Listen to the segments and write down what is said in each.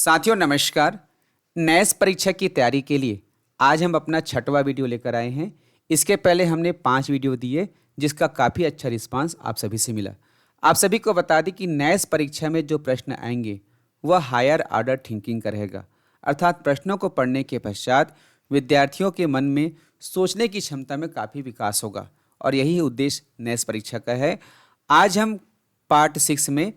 साथियों नमस्कार। नेस परीक्षा की तैयारी के लिए आज हम अपना छठवां वीडियो लेकर आए हैं। इसके पहले हमने 5 वीडियो दिए जिसका काफ़ी अच्छा रिस्पांस आप सभी से मिला। आप सभी को बता दें कि नेस परीक्षा में जो प्रश्न आएंगे वह हायर ऑर्डर थिंकिंग का रहेगा, अर्थात प्रश्नों को पढ़ने के पश्चात विद्यार्थियों के मन में सोचने की क्षमता में काफ़ी विकास होगा और यही उद्देश्य नेस परीक्षा का है। आज हम पार्ट 6 में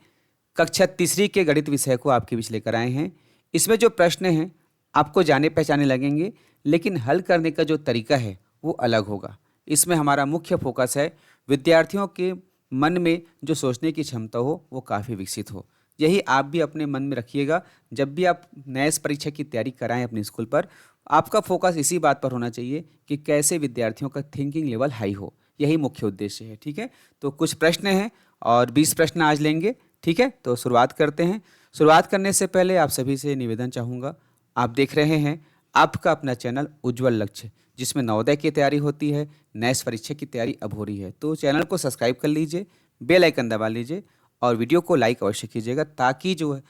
कक्षा तीसरी के गणित विषय को आपके बीच लेकर आए हैं। इसमें जो प्रश्न हैं आपको जाने पहचाने लगेंगे, लेकिन हल करने का जो तरीका है वो अलग होगा। इसमें हमारा मुख्य फोकस है विद्यार्थियों के मन में जो सोचने की क्षमता हो वो काफ़ी विकसित हो। यही आप भी अपने मन में रखिएगा। जब भी आप नेस परीक्षा की तैयारी कराएं अपने स्कूल पर, आपका फोकस इसी बात पर होना चाहिए कि कैसे विद्यार्थियों का थिंकिंग लेवल हाई हो। यही मुख्य उद्देश्य है। ठीक है, तो कुछ प्रश्न हैं और 20 प्रश्न आज लेंगे। ठीक है, तो शुरुआत करते हैं। शुरुआत करने से पहले आप सभी से निवेदन चाहूँगा, आप देख रहे हैं आपका अपना चैनल उज्जवल लक्ष्य, जिसमें नवोदय की तैयारी होती है, नेक्स्ट परीक्षा की तैयारी अब हो रही है। तो चैनल को सब्सक्राइब कर लीजिए, बेल आइकन दबा लीजिए और वीडियो को लाइक अवश्य कीजिएगा ताकि जो है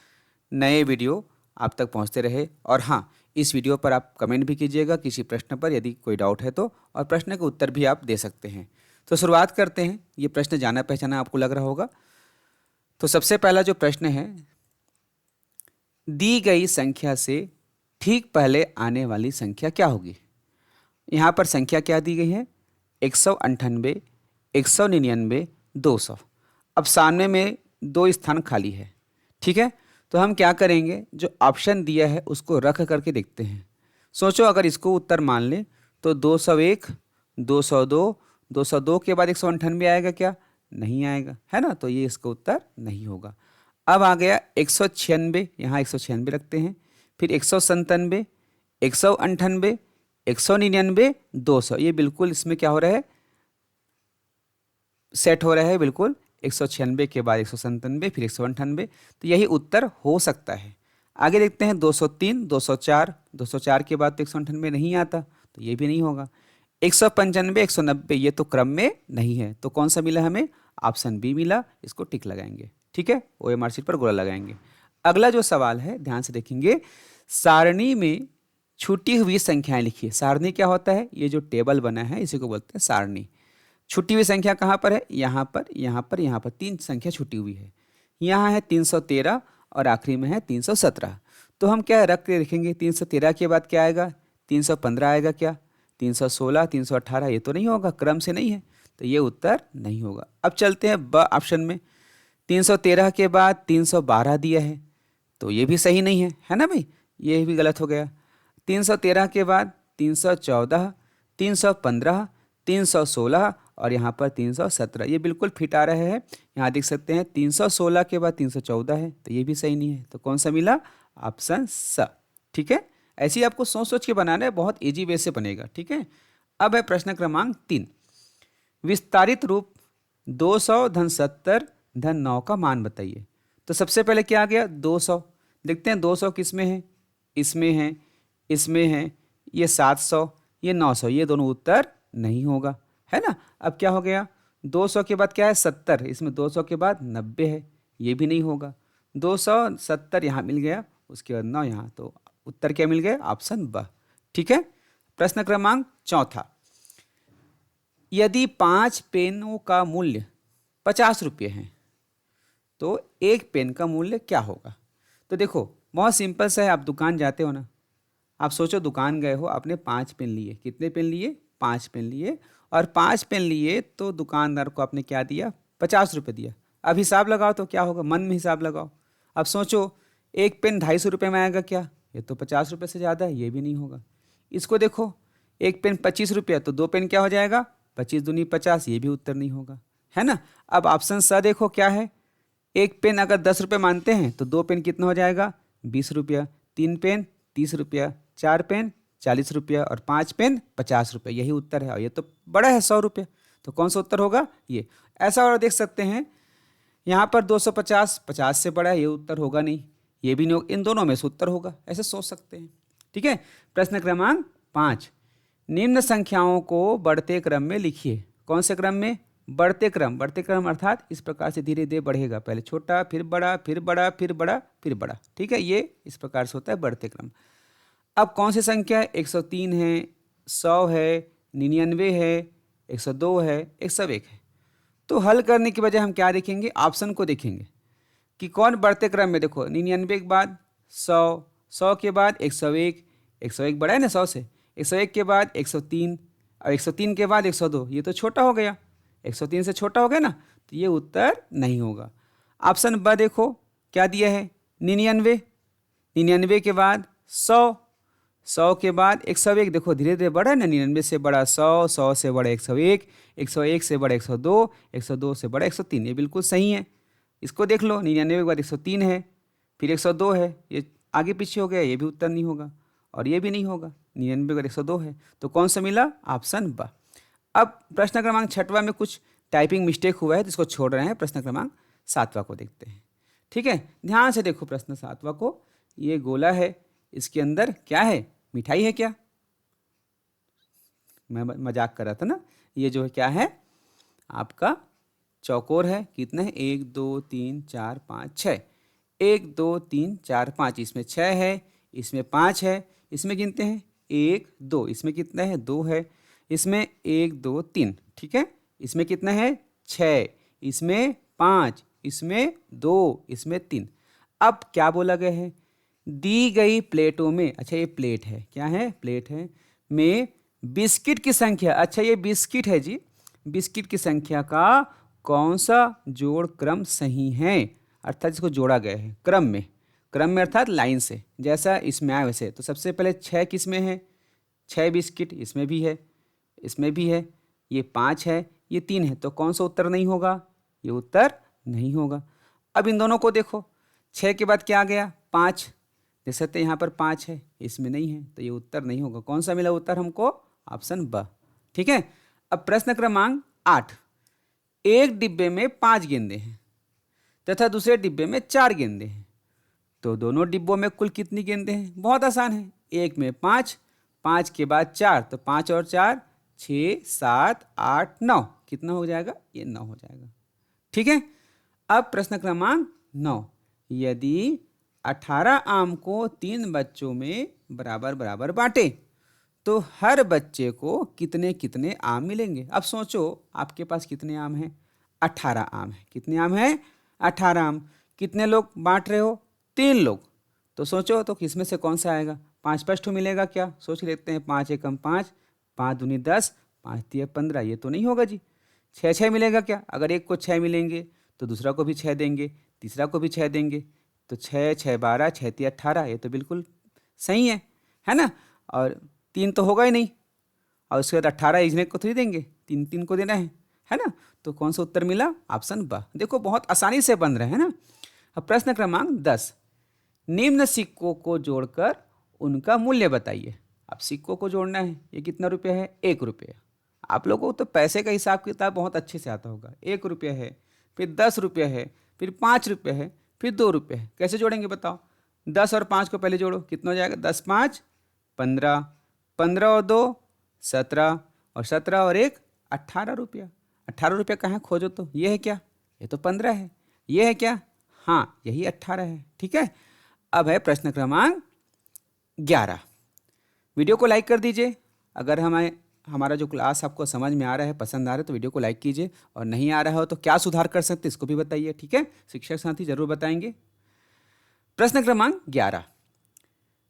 नए वीडियो आप तक पहुंचते रहे। और हाँ, इस वीडियो पर आप कमेंट भी कीजिएगा किसी प्रश्न पर यदि कोई डाउट है तो, और प्रश्न के उत्तर भी आप दे सकते हैं। तो शुरुआत करते हैं। ये प्रश्न जाना पहचाना आपको लग रहा होगा। तो सबसे पहला जो प्रश्न है, दी गई संख्या से ठीक पहले आने वाली संख्या क्या होगी। यहाँ पर संख्या क्या दी गई है, 198, 199, 200। अब सामने में 2 स्थान खाली है। ठीक है, तो हम क्या करेंगे, जो ऑप्शन दिया है उसको रख करके देखते हैं। सोचो अगर इसको उत्तर मान लें तो 201, 202, 202 के बाद 198 आएगा क्या, नहीं आएगा, है ना। तो ये इसका उत्तर नहीं होगा। अब आ गया 196, यहाँ 196 रखते हैं, फिर 197, 198, 199, 200। ये बिल्कुल इसमें क्या हो रहा है, सेट हो रहा है बिल्कुल। 196 के बाद 197 फिर 198, तो यही उत्तर हो सकता है। आगे देखते हैं 203, 204, 204 के बाद तो 198 नहीं आता, तो ये भी नहीं होगा। 195, 190 ये तो क्रम में नहीं है, तो कौन सा मिला हमें, ऑप्शन बी मिला। इसको टिक लगाएंगे। ठीक है, OMR शीट पर गोला लगाएंगे। अगला जो सवाल है ध्यान से देखेंगे, सारणी में छूटी हुई संख्याएं लिखिए। सारणी क्या होता है, ये जो टेबल बना है इसी को बोलते हैं सारणी। छुट्टी हुई संख्या कहाँ पर है, यहाँ पर, यहाँ पर, यहाँ पर 3 संख्या छुट्टी हुई है। यहाँ है 313 और आखिरी में है 317। तो हम क्या रख के लिखेंगे, 313 के बाद क्या आएगा, 315 आएगा क्या, 316, 318, ये तो नहीं होगा, क्रम से नहीं है, तो ये उत्तर नहीं होगा। अब चलते हैं ब ऑप्शन में। 313 के बाद 312 दिया है, तो ये भी सही नहीं है ना भाई, ये भी गलत हो गया। 313 के बाद 314, 315, 316 और यहाँ पर 317, ये बिल्कुल फिट आ रहे हैं। यहाँ देख सकते हैं 316 के बाद 314 है, तो ये भी सही नहीं है। तो कौन सा मिला, ऑप्शन स। ठीक है, ऐसे ही आपको सोच सोच के बनाना है, बहुत इजी वे से बनेगा। ठीक है, अब है प्रश्न क्रमांक 3। विस्तारित रूप 200 धन 70 धन 9 का मान बताइए। तो सबसे पहले क्या आ गया, 200। देखते हैं 200 किस में है, इसमें है, इसमें है, ये 700, ये 900, ये दोनों उत्तर नहीं होगा, है ना। अब क्या हो गया, 200 के बाद क्या है 70, इसमें 200 के बाद 90 है, ये भी नहीं होगा। 270 यहाँ मिल गया, उसके बाद 9 यहाँ, तो उत्तर क्या मिल गया, ऑप्शन ब। ठीक है, प्रश्न क्रमांक 4। यदि 5 पेनों का मूल्य 50 रुपये है तो एक पेन का मूल्य क्या होगा। तो देखो बहुत सिंपल सा है, आप दुकान जाते हो ना, आप सोचो दुकान गए हो, आपने 5 पेन लिए। कितने पेन लिए, 5 पेन लिए, और 5 पेन लिए तो दुकानदार को आपने क्या दिया, 50 रुपये दिया। अब हिसाब लगाओ तो क्या होगा, मन में हिसाब लगाओ। अब सोचो एक पेन 250 रुपये में आएगा क्या, ये तो 50 रुपये से ज़्यादा है, ये भी नहीं होगा। इसको देखो, एक पेन 25 रुपया, तो 2 पेन क्या हो जाएगा, 25 दूनी 50, ये भी उत्तर नहीं होगा, है ना। अब ऑप्शन स देखो क्या है, एक पेन अगर 10 रुपये मानते हैं तो 2 पेन कितना हो जाएगा, 20 रुपया, 3 पेन 30 रुपया, 4 पेन 40 रुपया और 5 पेन 50 रुपये, यही उत्तर है। और ये तो बड़ा है 100 रुपये, तो कौन सा उत्तर होगा, ये। ऐसा और देख सकते हैं यहाँ पर 250, 50 से बड़ा है, ये उत्तर होगा नहीं, ये भी नहीं होगा, इन दोनों में से उत्तर होगा, ऐसे सोच सकते हैं। ठीक है, प्रश्न क्रमांक 5। निम्न संख्याओं को बढ़ते क्रम में लिखिए। कौन से क्रम में, बढ़ते क्रम अर्थात इस प्रकार से धीरे धीरे बढ़ेगा, पहले छोटा फिर बड़ा फिर बड़ा फिर बड़ा फिर बड़ा, ठीक है, ये इस प्रकार से होता है बढ़ते क्रम। अब कौन सी संख्या है? 103 है, 100 है, 99 है, 102 है, 101 है। तो हल करने की बजाय हम क्या देखेंगे? ऑप्शन को देखेंगे कि कौन बढ़ते क्रम में। देखो 99 के बाद 100, 100 के बाद 101, 101 बड़ा है ना 100 से, 101 के बाद 103 और 103 के बाद 102, ये तो छोटा हो गया, 103 से छोटा हो गया ना, तो ये उत्तर नहीं होगा। ऑप्शन ब देखो क्या दिया है? 99, 99 के बाद 100, 100 के बाद 101, देखो धीरे धीरे बढ़ा है ना, 99 से बड़ा 100, 100 से बड़ा 101, 101 से बड़ा 102, 102 से बड़ा 103, ये बिल्कुल सही है। इसको देख लो, 99 के बाद 103 है, फिर 102 है, ये आगे पीछे हो गया, ये भी उत्तर नहीं होगा और ये भी नहीं होगा। 99 के बाद 102 है, तो कौन सा मिला? ऑप्शन ब। अब प्रश्न क्रमांक 6वां में कुछ टाइपिंग मिस्टेक हुआ है तो इसको छोड़ रहे हैं, प्रश्न क्रमांक 7वां को देखते हैं। ठीक है, ध्यान से देखो प्रश्न 7वां को। ये गोला है, इसके अंदर क्या है? मिठाई है क्या? मैं मजाक कर रहा था ना। ये जो है क्या है? आपका चौकोर है। कितने हैं? 1 2 3 4 5 6, 1 2 3 4 5, इसमें 6 है, इसमें 5 है, इसमें गिनते हैं 1 2, इसमें कितना है? 2 है, इसमें 1 2 3, ठीक है, इसमें कितना है? 6, इसमें 5, इसमें 2, इसमें 3। अब क्या बोला गया है? दी गई प्लेटों में, अच्छा ये प्लेट है, क्या है? प्लेट है, में बिस्किट की संख्या, अच्छा ये बिस्किट है जी, बिस्किट की संख्या का कौन सा जोड़ क्रम सही है? अर्थात जिसको जोड़ा गया है क्रम में अर्थात लाइन से, जैसा इसमें आया वैसे। तो सबसे पहले 6 किस में है? 6 बिस्किट इसमें भी है, इसमें भी है, ये 5 है, ये 3 है, तो कौन सा उत्तर नहीं होगा? ये उत्तर नहीं होगा। अब इन दोनों को देखो, 6 के बाद क्या आ गया? 5, देख सकते हैं यहाँ पर 5 है, इसमें नहीं है, तो ये उत्तर नहीं होगा। कौन सा मिला उत्तर हमको? ऑप्शन ब। ठीक है, अब प्रश्न क्रमांक 8। एक डिब्बे में 5 गेंदे हैं तथा दूसरे डिब्बे में 4 गेंदे हैं, तो दोनों डिब्बों में कुल कितनी गेंदें हैं? बहुत आसान है, एक में 5, 5 के बाद 4, तो 5 और 4 6 7 8 9, कितना हो जाएगा? ये 9 हो जाएगा। ठीक है, अब प्रश्न क्रमांक 9। यदि 18 आम को 3 बच्चों में बराबर बराबर बांटे तो हर बच्चे को कितने कितने आम मिलेंगे? अब सोचो आपके पास कितने आम हैं? 18 आम है। कितने आम हैं? 18 आम। कितने लोग बांट रहे हो? 3 लोग। तो सोचो तो किसमें से कौन सा आएगा? 5 5 ठो मिलेगा क्या? सोच लेते हैं, 5 एकम 5, 5 दूनी 10, 5 तिया 15, ये तो नहीं होगा जी। 6 6 मिलेगा क्या? अगर एक को 6 मिलेंगे तो दूसरा को भी 6 देंगे, तीसरा को भी 6 देंगे, तो 6 6 12, 6 तिया 18, ये तो बिल्कुल सही है ना। और 3 तो होगा ही नहीं, और उसके बाद 18 इजने को थोड़ी देंगे, 3 3 को देना है ना। तो कौन सा उत्तर मिला? ऑप्शन ब। देखो बहुत आसानी से बन रहे हैं ना। अब प्रश्न क्रमांक 10। निम्न सिक्कों को जोड़कर उनका मूल्य बताइए। अब सिक्कों को जोड़ना है, ये कितना रुपया है? 1 रुपया। आप लोगों को तो पैसे का हिसाब किताब बहुत अच्छे से आता होगा। 1 रुपया है, फिर 10 रुपया है, फिर 5 रुपया है, फिर 2 रुपये है। कैसे जोड़ेंगे बताओ? 10 और 5 को पहले जोड़ो, कितना हो जाएगा? 10 5 15, 15 और 2 17, और 17 और 1 18 रुपया। 18 रुपया कहाँ खोजो? तो ये है क्या? ये तो 15 है। ये है क्या? हाँ, यही 18 है। ठीक है, अब है प्रश्न क्रमांक 11। वीडियो को लाइक कर दीजिए। अगर हमारा जो क्लास आपको समझ में आ रहा है, पसंद आ रहा है, तो वीडियो को लाइक कीजिए, और नहीं आ रहा हो तो क्या सुधार कर सकते इसको भी बताइए। ठीक है, शिक्षक साथी जरूर बताएंगे। प्रश्न क्रमांक 11।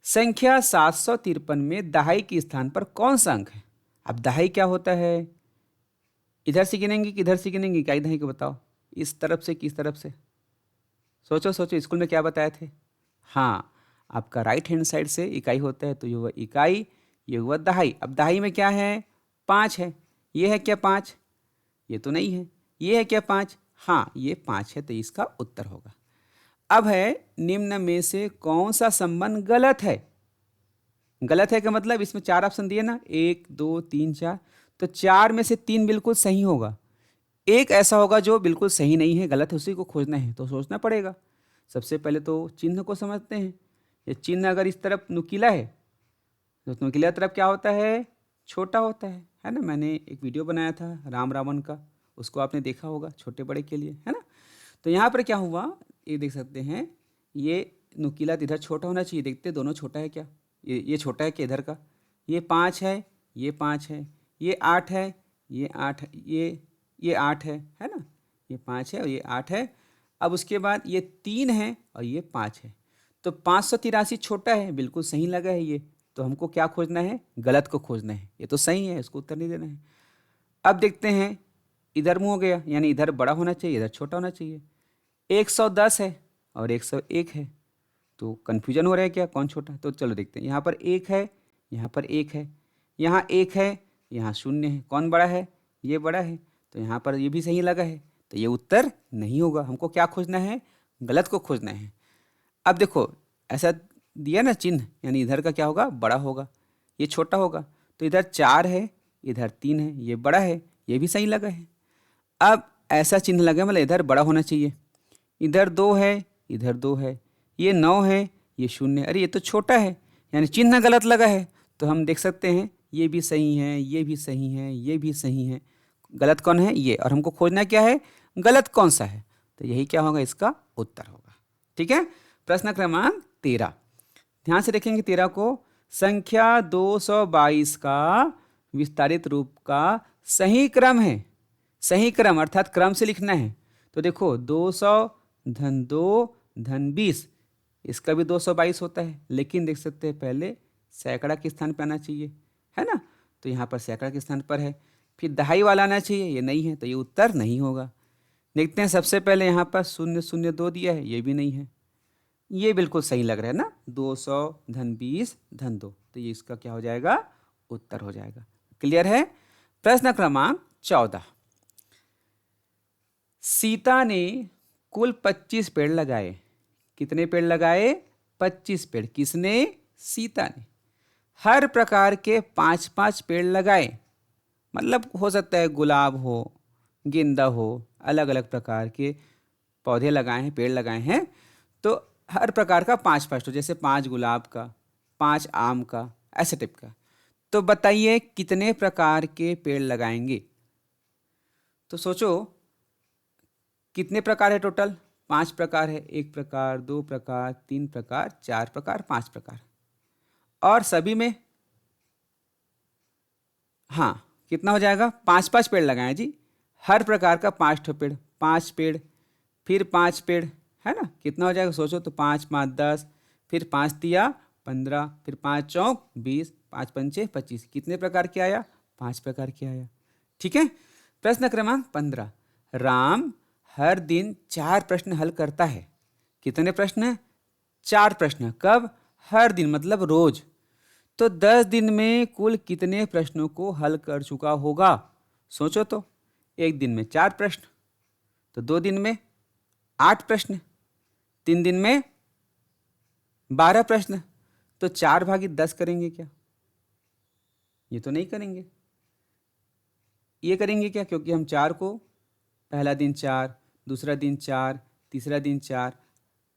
संख्या 753 में दहाई के स्थान पर कौन सा अंक है? अब दहाई क्या होता है? इधर से गिनेंगे कि इधर से गिनेंगे? इकाई दहाई को बताओ, इस तरफ से किस तरफ से? सोचो सोचो, स्कूल में क्या बताए थे? हाँ, आपका राइट हैंड साइड से इकाई होता है, तो ये हुआ इकाई, ये हुआ दहाई। अब दहाई में क्या है? 5 है। ये है क्या 5? ये तो नहीं है। ये है क्या 5? हाँ, ये 5 है, तो इसका उत्तर होगा। अब है निम्न में से कौन सा संबंध गलत है? गलत है का मतलब इसमें 4 ऑप्शन दिए ना, 1 2 3 4, तो 4 में से 3 बिल्कुल सही होगा। एक ऐसा होगा जो बिल्कुल सही नहीं है, गलत है, उसी को खोजना है, तो सोचना पड़ेगा। सबसे पहले तो चिन्ह को समझते हैं। ये चिन्ह अगर इस तरफ नुकीला है तो नुकीला तरफ क्या होता है? छोटा होता है ना। मैंने एक वीडियो बनाया था राम रावण का, उसको आपने देखा होगा छोटे बड़े के लिए, है ना। तो यहाँ पर क्या हुआ, ये देख सकते हैं, ये नुकीला इधर छोटा होना चाहिए, देखते हैं दोनों छोटा है क्या, ये छोटा है कि इधर का, ये 5 है, ये 5 है, ये 8 है, ये 8 है, ये 8 है ना, ये 5 है और ये 8 है। अब उसके बाद ये 3 है और ये 5 है, तो 583 छोटा है, बिल्कुल सही लगा है ये। तो हमको क्या खोजना है, गलत को खोजना है। ये तो सही है, इसको उत्तर नहीं देना है। अब देखते हैं, इधर मुँह हो गया, यानी इधर बड़ा होना चाहिए, इधर छोटा होना चाहिए। 110 है और 101 है, तो कन्फ्यूजन हो रहा है क्या, कौन छोटा है। तो चलो देखते हैं, यहाँ पर 1 है, यहाँ पर 1 है, यहाँ 1 है, यहाँ 0 है, कौन बड़ा है, ये बड़ा है। तो यहाँ पर ये भी सही लगा है, तो ये उत्तर नहीं होगा। हमको क्या खोजना है, गलत को खोजना है। अब देखो, ऐसा दिया ना चिन्ह, यानी इधर का क्या होगा, बड़ा होगा, ये छोटा होगा। तो इधर 4 है, इधर 3 है, ये बड़ा है, ये भी सही लगा है। अब ऐसा चिन्ह लगा, मतलब इधर बड़ा होना चाहिए, इधर 2 है, इधर 2 है, ये 9 है, ये 0 है, अरे ये तो छोटा है, यानी चिन्ह गलत लगा है। तो हम देख सकते हैं ये भी सही है, ये भी सही है, ये भी सही है, गलत कौन है, ये। और हमको खोजना क्या है, गलत कौन सा है, तो यही क्या होगा, इसका उत्तर होगा। ठीक है। प्रश्न क्रमांक 13, ध्यान से देखेंगे 13 को। संख्या 222 का विस्तारित रूप का सही क्रम है, सही क्रम अर्थात क्रम से लिखना है। तो देखो 200 धन 2 धन 20, इसका भी 222 होता है, लेकिन देख सकते हैं पहले सैकड़ा के स्थान पर आना चाहिए, है ना। तो यहाँ पर सैकड़ा के स्थान पर है, फिर दहाई वाला आना चाहिए, ये नहीं है, तो ये उत्तर नहीं होगा। देखते हैं, सबसे पहले यहाँ पर 002 दिया है, ये भी नहीं है, ये बिल्कुल सही लग रहा है ना, 200 धन 20 धन 2, तो ये इसका क्या हो जाएगा, उत्तर हो जाएगा। क्लियर है। प्रश्न क्रमांक 14, सीता ने कुल 25 पेड़ लगाए। कितने पेड़ लगाए, 25 पेड़। किसने, सीता ने। हर प्रकार के 5-5 पेड़ लगाए, मतलब हो सकता है गुलाब हो, गेंदा हो, अलग अलग प्रकार के पौधे लगाए हैं, पेड़ लगाए हैं। तो हर प्रकार का 5-5, तो जैसे 5 गुलाब का, 5 आम का, ऐसे टाइप का। तो बताइए कितने प्रकार के पेड़ लगाएंगे। तो सोचो कितने प्रकार है टोटल, 5 प्रकार है, 1 प्रकार, 2 प्रकार, 3 प्रकार, 4 प्रकार, 5 प्रकार। और सभी में, हाँ, कितना हो जाएगा, 5-5 पेड़ लगाए जी। हर प्रकार का 5 ठो पेड़, 5 पेड़, फिर 5 पेड़, है ना। कितना हो जाएगा, सोचो तो 5 5 10, फिर 5 तिया 15, फिर 5 चौक 20, 5 पंचे 25। कितने प्रकार के आया, 5 प्रकार के आया। ठीक है। प्रश्न क्रमांक 15, राम हर दिन 4 प्रश्न हल करता है। कितने प्रश्न, 4 प्रश्न। कब, हर दिन मतलब रोज। तो 10 दिन में कुल कितने प्रश्नों को हल कर चुका होगा। सोचो तो, एक दिन में 4 प्रश्न, तो 2 दिन में 8 प्रश्न, 3 दिन में 12 प्रश्न। तो 4/10 करेंगे क्या, ये तो नहीं करेंगे। ये करेंगे क्या, क्योंकि हम 4 को पहला दिन 4, दूसरा दिन 4, तीसरा दिन 4,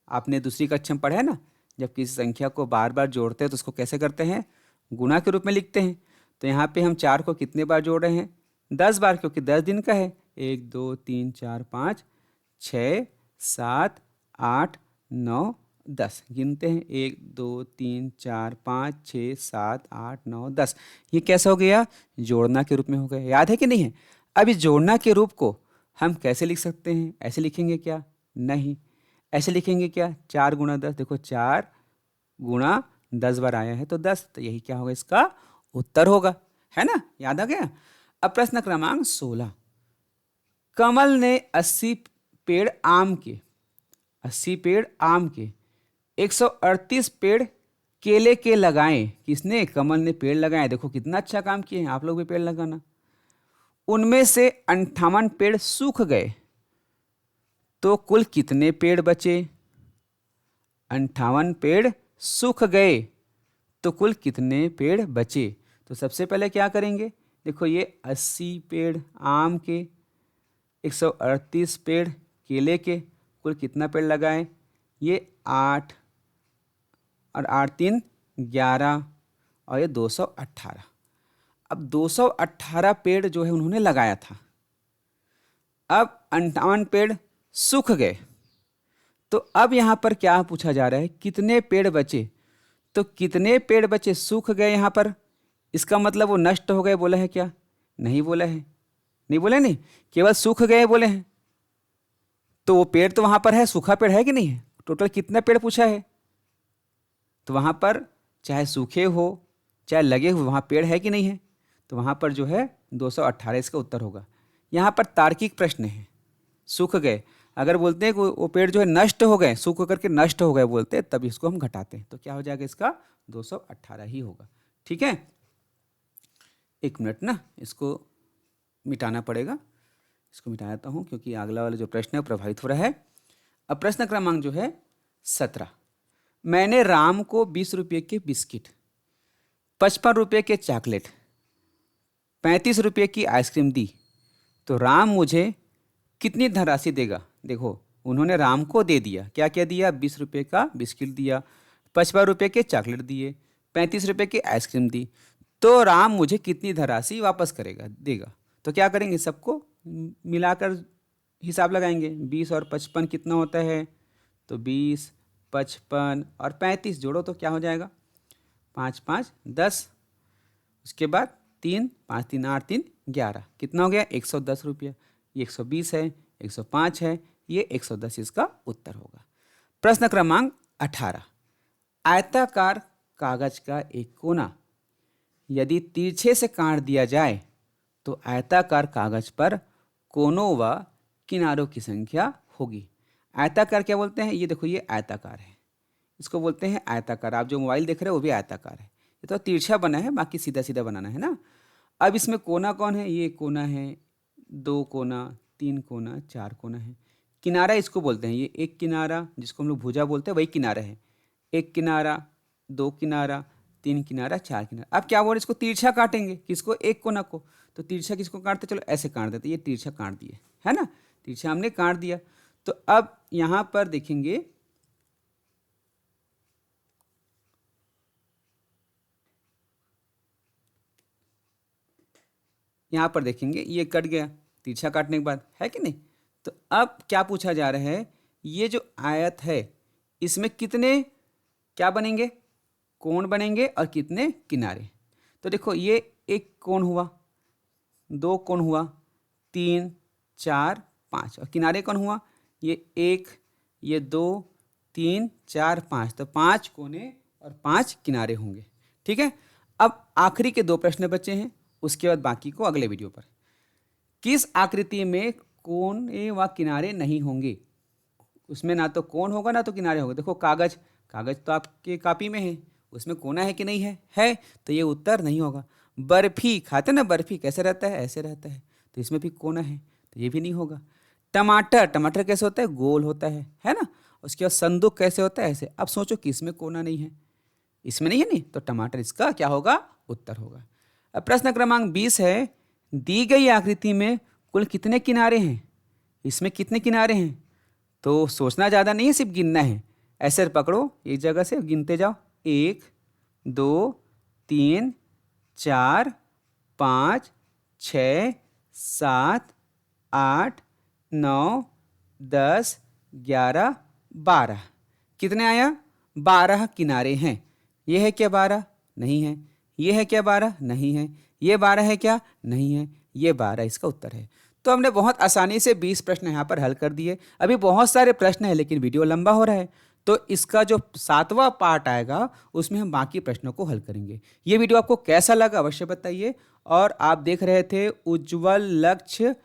आपने दूसरी कक्षा में पढ़ा है ना, जब किसी संख्या को बार बार जोड़ते हैं तो उसको कैसे करते हैं, गुणा के रूप में लिखते हैं। तो यहाँ पे हम 4 को कितने बार जोड़ रहे हैं, 10 बार, क्योंकि 10 दिन का है। 1 2 3 4 5 6 7 8 9 10, गिनते हैं, 1 2 3 4 5 6 7 8 9 10। ये कैसा हो गया, जोड़ना के रूप में हो गया। याद है कि नहीं है। अब इस जोड़ना के रूप को हम कैसे लिख सकते हैं, ऐसे लिखेंगे क्या, नहीं। ऐसे लिखेंगे क्या, 4 गुणा 10, देखो 4 गुणा 10 बार आया है तो 10, तो यही क्या होगा, इसका उत्तर होगा, है ना। याद आ गया। अब प्रश्न क्रमांक 16, कमल ने 80 पेड़ आम के, 80 पेड़ आम के, 138 पेड़ केले के लगाए। किसने, कमल ने पेड़ लगाए। देखो कितना अच्छा काम किए हैं, आप लोग भी पेड़ लगाना। उनमें से 58 पेड़ सूख गए, तो कुल कितने पेड़ बचे। 58 पेड़ सूख गए, तो कुल कितने पेड़ बचे। तो सबसे पहले क्या करेंगे, देखो ये 80 पेड़ आम के, 138 पेड़ केले के, कुल कितना पेड़ लगाए, ये 8 और 8 3 11 और ये 218। अब 218 पेड़ जो है उन्होंने लगाया था, अब 58 पेड़ सूख गए, तो अब यहाँ पर क्या पूछा जा रहा है, कितने पेड़ बचे। तो कितने पेड़ बचे सूख गए यहाँ पर, इसका मतलब वो नष्ट हो गए बोला है क्या, नहीं बोला है, नहीं बोले नहीं, केवल सूख गए बोले हैं। तो वो पेड़ तो वहाँ पर है, सूखा पेड़ है कि नहीं है, टोटल कितना पेड़ पूछा है। तो वहाँ पर चाहे सूखे हो चाहे लगे हुए वहाँ पेड़ है कि नहीं है, तो वहाँ पर जो है 218 इसका उत्तर होगा। यहाँ पर तार्किक प्रश्न है, सूख गए, अगर बोलते हैं कि वो पेड़ जो है नष्ट हो गए, सूख करके नष्ट हो गए बोलते हैं, तब इसको हम घटाते हैं, तो क्या हो जाएगा, इसका 218 ही होगा। ठीक है, एक मिनट ना, इसको मिटाना पड़ेगा, इसको मिटा देता हूँ क्योंकि अगला वाला जो प्रश्न है वो प्रभावित हो रहा है। अब प्रश्न क्रमांक जो है 17, मैंने राम को 20 रुपये के बिस्किट, 55 रुपये के चॉकलेट, 35 रुपये की आइसक्रीम दी, तो राम मुझे कितनी धनराशि देगा। देखो उन्होंने राम को दे दिया, क्या क्या दिया, 20 रुपये का बिस्किट दिया, 55 रुपये के चॉकलेट दिए, 35 रुपये की आइसक्रीम दी, तो राम मुझे कितनी धनराशि वापस करेगा, देगा। तो क्या करेंगे, सबको मिलाकर हिसाब लगाएंगे। 20 और 55 कितना होता है, तो 20, 55 और 35 जोड़ो तो क्या हो जाएगा, 5 5 10, उसके बाद 3 5 3 8 3 11, कितना हो गया, 110 रुपया। ये 120 है, 105 है, ये 110 इसका उत्तर होगा। प्रश्न क्रमांक 18, आयताकार कागज का एक कोना यदि तिरछे से काट दिया जाए तो आयताकार कागज पर कोनों व किनारों की संख्या होगी। आयताकार क्या बोलते हैं, ये देखो ये आयताकार है, इसको बोलते हैं आयताकार। आप जो मोबाइल देख रहे हो वो भी आयताकार है, ये तो तिरछा बना है, बाकी सीधा सीधा बनाना है ना। अब इसमें कोना कौन है, ये कोना है, 2 कोना, 3 कोना, 4 कोना है। किनारा इसको बोलते हैं, ये एक किनारा जिसको हम लोग भुजा बोलते हैं वही किनारा है। एक किनारा, 2 किनारा, 3 किनारा, 4 किनारा। अब क्या बोल रहे, इसको तिरछा काटेंगे, किसको, एक कोना को। तो तिरछा किसको काटते, चलो ऐसे काट देते, ये तिरछा काट दिए है ना, तिरछा हमने काट दिया। तो अब यहाँ पर देखेंगे, यहाँ पर देखेंगे ये कट गया तिरछा काटने के बाद, है कि नहीं। तो अब क्या पूछा जा रहा है, ये जो आयत है इसमें कितने क्या बनेंगे, कोण बनेंगे और कितने किनारे। तो देखो ये एक कोण हुआ, 2 कोण हुआ, 3 4 5, और किनारे कौन हुआ, ये 1, ये 2 3 4 5, तो 5 कोने और 5 किनारे होंगे। ठीक है, अब आखिरी के 2 प्रश्न बचे हैं, उसके बाद बाकी को अगले वीडियो पर। किस आकृति में कोने व किनारे नहीं होंगे, उसमें ना तो कोण होगा ना तो किनारे होगा। देखो कागज, कागज तो आपके कॉपी में है, उसमें कोना है कि नहीं है, तो ये उत्तर नहीं होगा। बर्फी खाते ना, बर्फी कैसे रहता है, ऐसे रहता है, तो इसमें भी कोना है, तो ये भी नहीं होगा। टमाटर, टमाटर कैसे होता है, गोल होता है ना। उसके बाद संदूक कैसे होता है, ऐसे। अब सोचो कि इसमें कोना नहीं है, इसमें नहीं है, नहीं तो टमाटर इसका क्या होगा, उत्तर होगा। अब प्रश्न क्रमांक 20 है, दी गई आकृति में कुल कितने किनारे हैं, इसमें कितने किनारे हैं। तो सोचना ज़्यादा नहीं है, सिर्फ गिनना है। ऐसे पकड़ो एक जगह से गिनते जाओ, 1 2 3 4 5 6 7 8 9 10 11 12, कितने आया, 12 किनारे हैं। ये है क्या 12, नहीं है। ये है क्या 12, नहीं है। ये 12 है क्या, नहीं है। ये 12 इसका उत्तर है। तो हमने बहुत आसानी से 20 प्रश्न यहाँ पर हल कर दिए। अभी बहुत सारे प्रश्न हैं लेकिन वीडियो लंबा हो रहा है, तो इसका जो 7वां पार्ट आएगा उसमें हम बाकी प्रश्नों को हल करेंगे। ये वीडियो आपको कैसा लगा अवश्य बताइए। और आप देख रहे थे उज्ज्वल लक्ष्य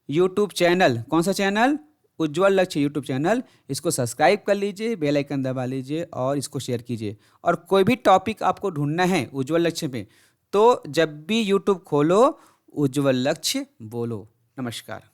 यूट्यूब चैनल, कौन सा चैनल, उज्ज्वल लक्ष्य यूट्यूब चैनल। इसको सब्सक्राइब कर लीजिए, बेल आइकन दबा लीजिए और इसको शेयर कीजिए। और कोई भी टॉपिक आपको ढूंढना है उज्ज्वल लक्ष्य में, तो जब भी यूट्यूब खोलो उज्ज्वल लक्ष्य बोलो। नमस्कार।